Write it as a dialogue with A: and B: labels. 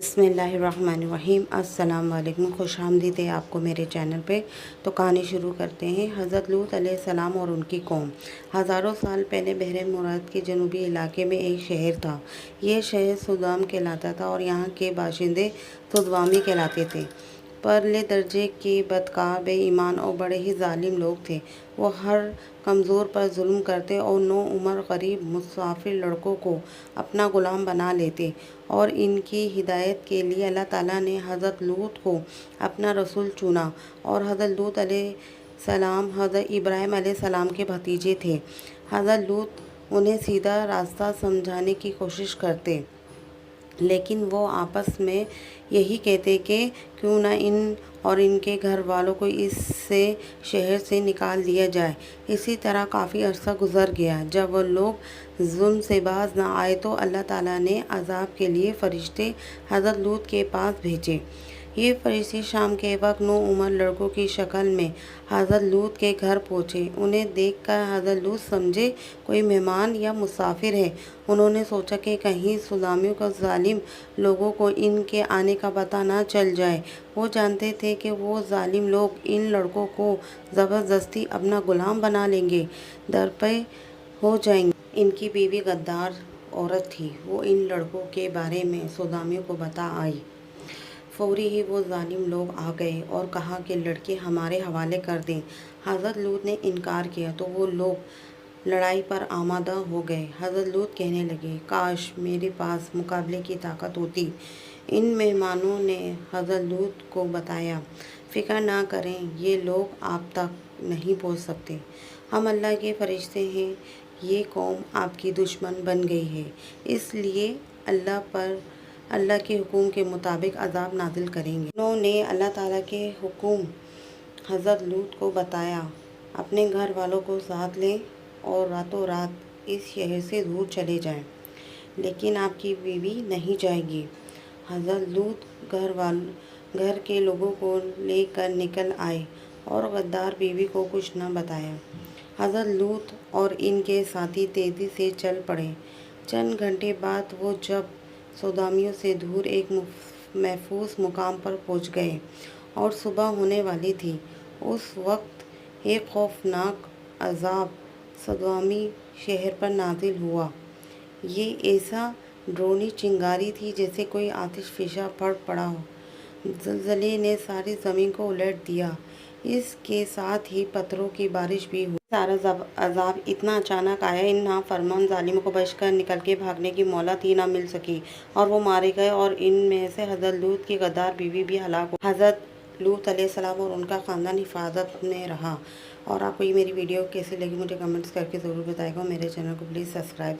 A: بسم اللہ الرحمن الرحیم۔ السلام علیکم، خوش آمدید ہے آپ کو میرے چینل پہ۔ تو کہانی شروع کرتے ہیں۔ حضرت لوط علیہ السلام اور ان کی قوم۔ ہزاروں سال پہلے بحر مراد کے جنوبی علاقے میں ایک شہر تھا۔ یہ شہر سودوم کہلاتا تھا اور یہاں کے باشندے سودوامی کہلاتے تھے۔ پرلے درجے کے بدکار، بے ایمان اور بڑے ہی ظالم لوگ تھے۔ وہ ہر کمزور پر ظلم کرتے اور نوعمر غریب مسافر لڑکوں کو اپنا غلام بنا لیتے، اور ان کی ہدایت کے لیے اللہ تعالیٰ نے حضرت لوط کو اپنا رسول چنا۔ اور حضرت لوط علیہ السلام حضرت ابراہیم علیہ السلام کے بھتیجے تھے۔ حضرت لوط انہیں سیدھا راستہ سمجھانے کی کوشش کرتے، لیکن وہ آپس میں یہی کہتے کہ کیوں نہ ان اور ان کے گھر والوں کو اس شہر سے نکال دیا جائے۔ اسی طرح کافی عرصہ گزر گیا۔ جب وہ لوگ ظلم سے باز نہ آئے تو اللہ تعالیٰ نے عذاب کے لیے فرشتے حضرت لوط کے پاس بھیجے۔ یہ فرشتے شام کے وقت نوعمر لڑکوں کی شکل میں حضرت لوط کے گھر پہنچے۔ انہیں دیکھ کر حضرت لوط سمجھے کوئی مہمان یا مسافر ہے۔ انہوں نے سوچا کہ کہیں سودامیوں کو ظالم لوگوں کو ان کے آنے کا پتہ نہ چل جائے۔ وہ جانتے تھے کہ وہ ظالم لوگ ان لڑکوں کو زبردستی اپنا غلام بنا لیں گے، درپے ہو جائیں گے۔ ان کی بیوی غدار عورت تھی۔ وہ ان لڑکوں کے بارے میں سودامیوں کو بتا آئی۔ فوری ہی وہ ظالم لوگ آ گئے اور کہا کہ لڑکے ہمارے حوالے کر دیں۔ حضرت لوط نے انکار کیا تو وہ لوگ لڑائی پر آمادہ ہو گئے۔ حضرت لوط کہنے لگے، کاش میرے پاس مقابلے کی طاقت ہوتی۔ ان مہمانوں نے حضرت لوط کو بتایا، فکر نہ کریں، یہ لوگ آپ تک نہیں پہنچ سکتے۔ ہم اللہ کے فرشتے ہیں۔ یہ قوم آپ کی دشمن بن گئی ہے، اس لیے اللہ کے حکم کے مطابق عذاب نازل کریں گے۔ انہوں نے اللہ تعالیٰ کے حکم حضرت لوط کو بتایا، اپنے گھر والوں کو ساتھ لیں اور راتوں رات اس شہر سے دور چلے جائیں، لیکن آپ کی بیوی نہیں جائے گی۔ حضرت لوط گھر کے لوگوں کو لے کر نکل آئے اور غدار بیوی کو کچھ نہ بتایا۔ حضرت لوط اور ان کے ساتھی تیزی سے چل پڑے۔ چند گھنٹے بعد وہ جب سودامیوں سے دور ایک محفوظ مقام پر پہنچ گئے اور صبح ہونے والی تھی، اس وقت ایک خوفناک عذاب سودامی شہر پر نازل ہوا۔ یہ ایسا ڈراؤنی چنگاری تھی جیسے کوئی آتش فشاں پھٹ پڑا ہو۔ زلزلے نے ساری زمین کو الٹ دیا۔ اس کے ساتھ ہی پتھروں کی بارش بھی ہوئی۔ سارا عذاب اتنا اچانک آیا، ان نافرمان ظالموں کو بچ کر نکل کے بھاگنے کی مہلت ہی نہ مل سکی اور وہ مارے گئے، اور ان میں سے حضرت لوط کی غدار بیوی بھی ہلاک ہو۔ حضرت لوط علیہ السلام اور ان کا خاندان حفاظت میں رہا۔ اور آپ کو یہ میری ویڈیو کیسی لگی مجھے کمنٹس کر کے ضرور بتائے گا۔ میرے چینل کو پلیز سبسکرائب